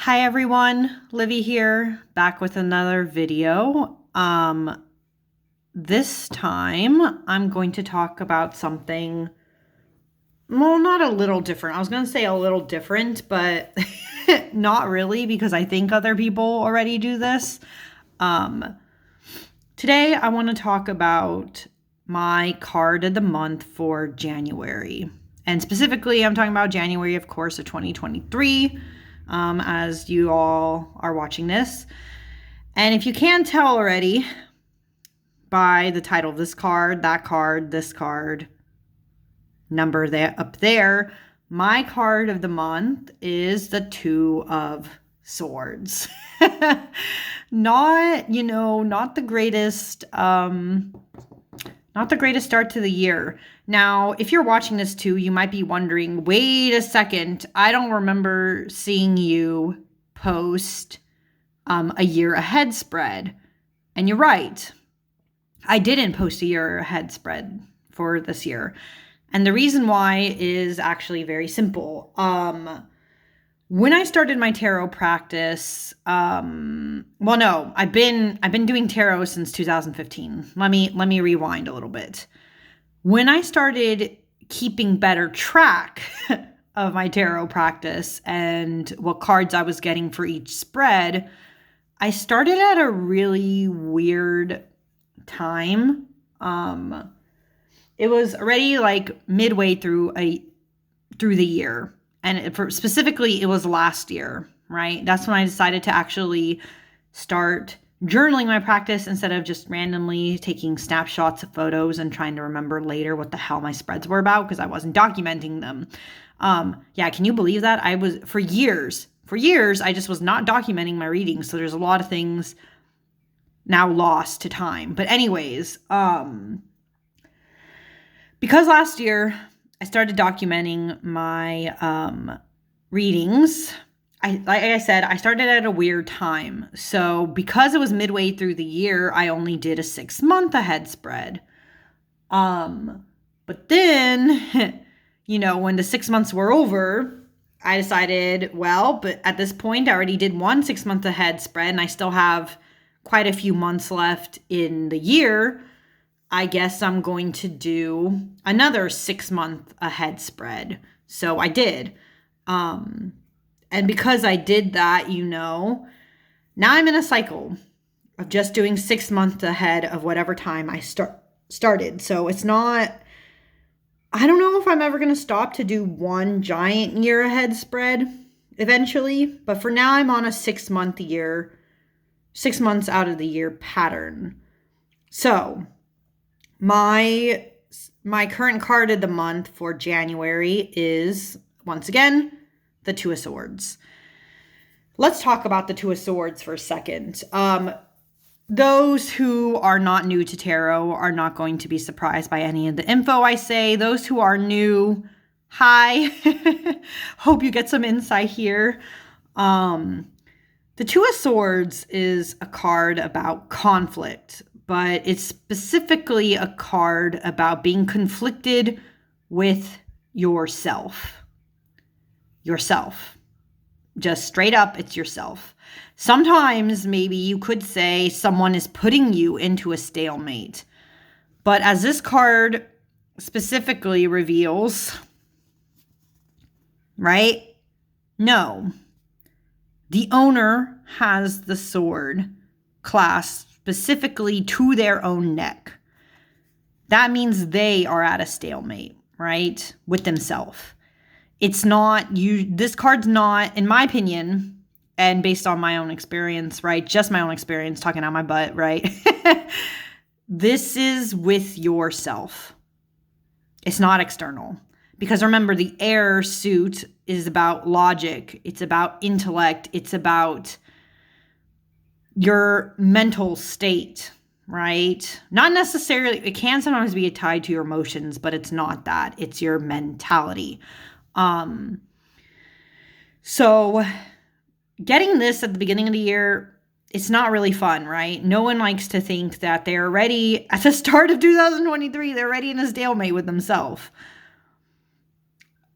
Hi everyone, Livy here, back with another video. This time I'm going to talk about something, well, not a little different. I was going to say a little different, but not really, because I think other people already do this. Today I want to talk about my card of the month for January. And specifically, I'm talking about January, of course, of 2023. As you all are watching this. And if you can't tell already by the title of this card, that card, this card, number there up there, my card of the month is the Two of Swords. Not the greatest not the greatest start to the year. Now, if you're watching this too, you might be wondering, wait a second, I don't remember seeing you post a year ahead spread. And you're right. I didn't post a year ahead spread for this year. And the reason why is actually very simple. When I started my tarot practice, I've been doing tarot since 2015. Let me rewind a little bit. When I started keeping better track of my tarot practice and what cards I was getting for each spread, I started at a really weird time. It was already like midway through the year. And specifically, it was last year, right? That's when I decided to actually start journaling my practice instead of just randomly taking snapshots of photos and trying to remember later what the hell my spreads were about because I wasn't documenting them. Can you believe that? I was, for years, I just was not documenting my readings. So there's a lot of things now lost to time. But anyways, because last year I started documenting my readings. Like I said, I started at a weird time. So because it was midway through the year, I only did a 6-month ahead spread. But then, when the 6 months were over, I decided, but at this point, I already did one 6-month ahead spread, and I still have quite a few months left in the year. I guess I'm going to do another 6-month ahead spread. So I did. And because I did that, now I'm in a cycle of just doing 6 months ahead of whatever time I started. So it's not, I don't know if I'm ever going to stop to do one giant year ahead spread eventually. But for now, I'm on a 6 months out of the year pattern. So my current card of the month for January is, once again, the Two of Swords. Let's talk about the Two of Swords for a second. Those who are not new to tarot are not going to be surprised by any of the info I say. Those who are new, hi. Hope you get some insight here. The Two of Swords is a card about conflict, but it's specifically a card about being conflicted with yourself. Yourself. Just straight up, it's yourself. Sometimes maybe you could say someone is putting you into a stalemate. But as this card specifically reveals, right? No. The owner has the sword clasped specifically to their own neck. That means they are at a stalemate, right? With themselves. It's not you. This card's not, in my opinion, and based on my own experience, right? Just my own experience, talking out my butt, right? This is with yourself. It's not external. Because remember, the air suit is about logic. It's about intellect. It's about your mental state, right? Not necessarily, it can sometimes be tied to your emotions, but it's not that. It's your mentality. So getting this at the beginning of the year, it's not really fun, right? No one likes to think that they're ready at the start of 2023, they're ready in a stalemate with themselves.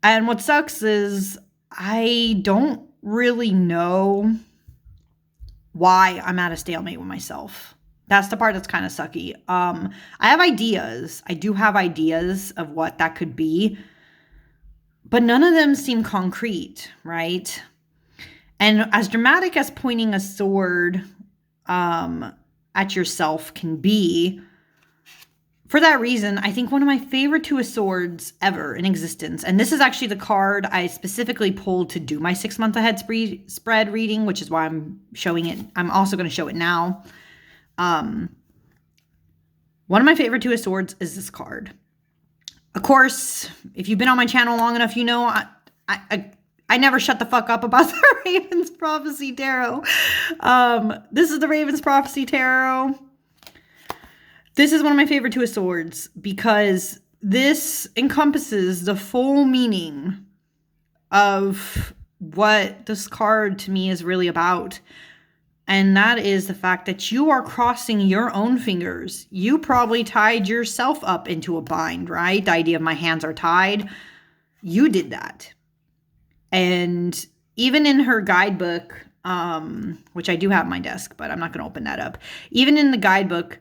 And what sucks is I don't really know why I'm at a stalemate with myself. That's the part that's kind of sucky. I have ideas. I do have ideas of what that could be, but none of them seem concrete, right? And as dramatic as pointing a sword at yourself can be, for that reason, I think one of my favorite Two of Swords ever in existence, and this is actually the card I specifically pulled to do my 6 month ahead spread reading, which is why I'm showing it. I'm also going to show it now. One of my favorite Two of Swords is this card. Of course, if you've been on my channel long enough, you know I never shut the fuck up about the Raven's Prophecy Tarot. This is the Raven's Prophecy Tarot. This is one of my favorite Two of Swords because this encompasses the full meaning of what this card to me is really about. And that is the fact that you are crossing your own fingers. You probably tied yourself up into a bind, right? The idea of my hands are tied. You did that. And even in her guidebook, which I do have on my desk, but I'm not going to open that up. Even in the guidebook,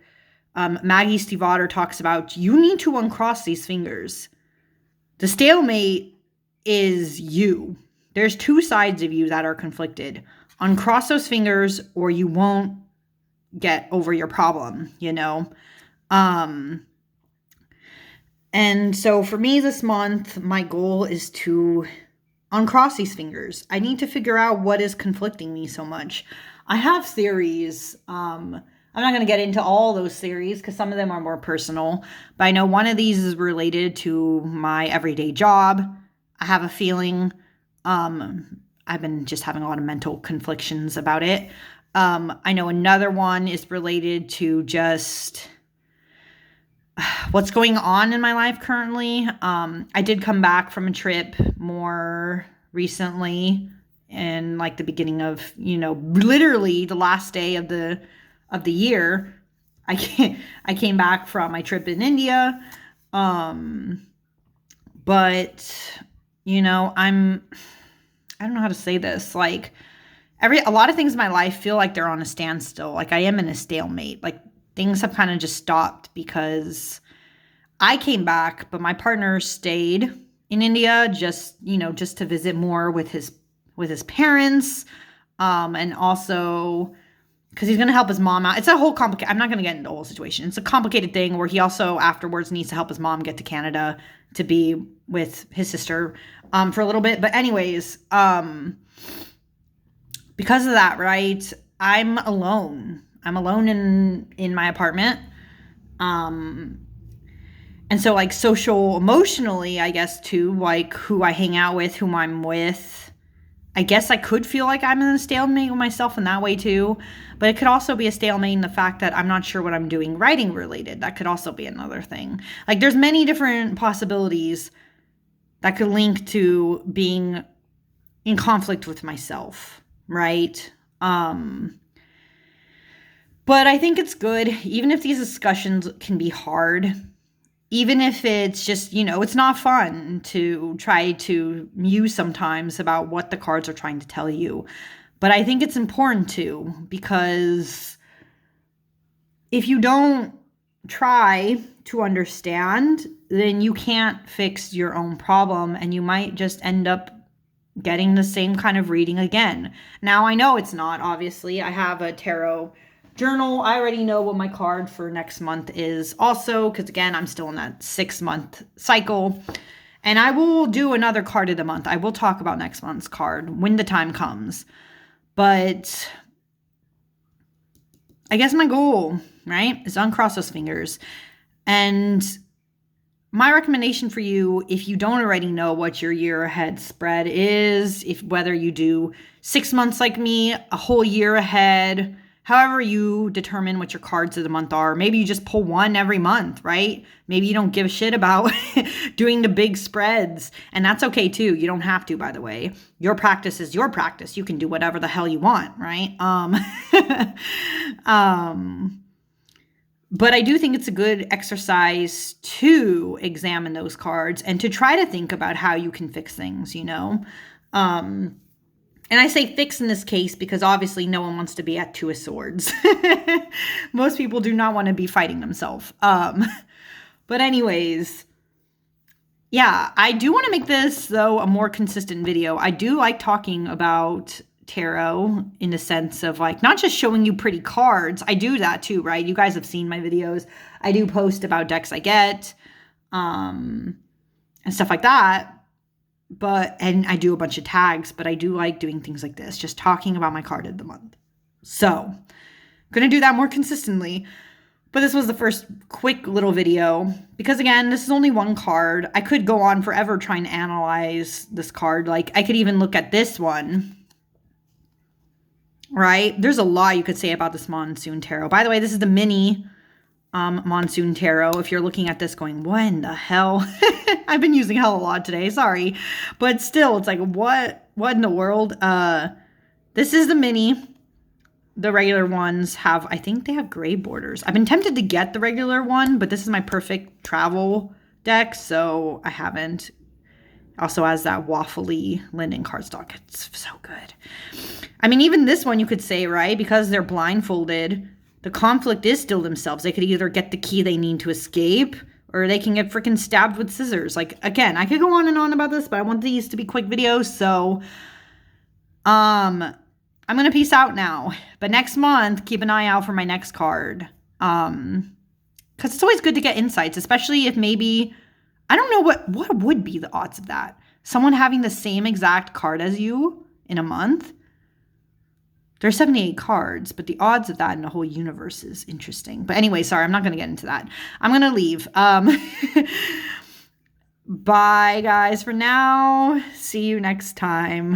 Maggie Stiefvater talks about you need to uncross these fingers. The stalemate is you. There's two sides of you that are conflicted. Uncross those fingers or you won't get over your problem, you know? And so for me this month, my goal is to uncross these fingers. I need to figure out what is conflicting me so much. I have theories. I'm not going to get into all those theories because some of them are more personal, but I know one of these is related to my everyday job. I have a feeling I've been just having a lot of mental conflictions about it. I know another one is related to just what's going on in my life currently. I did come back from a trip more recently in like the beginning of, literally the last day of the year. I came back from my trip in India. But I don't know how to say this. Like a lot of things in my life feel like they're on a standstill. Like I am in a stalemate. Like things have kind of just stopped because I came back, but my partner stayed in India just to visit more with his parents. And also because he's going to help his mom out. It's a whole complicated, I'm not going to get into the whole situation. It's a complicated thing where he also afterwards needs to help his mom get to Canada to be with his sister for a little bit. But anyways, because of that, right, I'm alone. I'm alone in my apartment. And so like social, emotionally, I guess too, like who I hang out with, whom I'm with, I guess I could feel like I'm in a stalemate with myself in that way too. But it could also be a stalemate in the fact that I'm not sure what I'm doing writing related. That could also be another thing. Like there's many different possibilities that could link to being in conflict with myself, right? But I think it's good, even if these discussions can be hard, even if it's just, it's not fun to try to muse sometimes about what the cards are trying to tell you. But I think it's important to, because if you don't try to understand, then you can't fix your own problem and you might just end up getting the same kind of reading again. Now, I know it's not, obviously. I have a tarot journal. I already know what my card for next month is also, because again, I'm still in that 6 month cycle. And I will do another card of the month. I will talk about next month's card when the time comes. But I guess my goal, right, is to uncross those fingers. And my recommendation for you, if you don't already know what your year ahead spread is, whether you do 6 months like me, a whole year ahead, however you determine what your cards of the month are. Maybe you just pull one every month, right? Maybe you don't give a shit about doing the big spreads. And that's okay too. You don't have to, by the way. Your practice is your practice. You can do whatever the hell you want, right? But I do think it's a good exercise to examine those cards and to try to think about how you can fix things, And I say fix in this case because obviously no one wants to be at Two of Swords. Most people do not want to be fighting themselves. But anyways, yeah, I do want to make this, though, a more consistent video. I do like talking about tarot in the sense of, like, not just showing you pretty cards. I do that too, right? You guys have seen my videos. I do post about decks I get and stuff like that. And I do a bunch of tags, but I do like doing things like this, just talking about my card of the month. So I'm going to do that more consistently. But this was the first quick little video because, again, this is only one card. I could go on forever trying to analyze this card. Like, I could even look at this one, right? There's a lot you could say about this Monsoon Tarot. By the way, this is the mini Monsoon Tarot. If you're looking at this going, what in the hell? I've been using hell a lot today. Sorry. But still, it's like, what in the world? This is the mini. The regular ones have, I think they have gray borders. I've been tempted to get the regular one, but this is my perfect travel deck, so I haven't. Also has that waffly linen cardstock. It's so good. I mean, even this one you could say, right? Because they're blindfolded, the conflict is still themselves. They could either get the key they need to escape, or they can get freaking stabbed with scissors. Like, again, I could go on and on about this, but I want these to be quick videos, so I'm going to peace out now. But next month, keep an eye out for my next card. Because it's always good to get insights, especially if maybe, I don't know what would be the odds of that. Someone having the same exact card as you in a month. There's 78 cards, but the odds of that in the whole universe is interesting. But anyway, sorry, I'm not going to get into that. I'm going to leave. Bye, guys, for now. See you next time.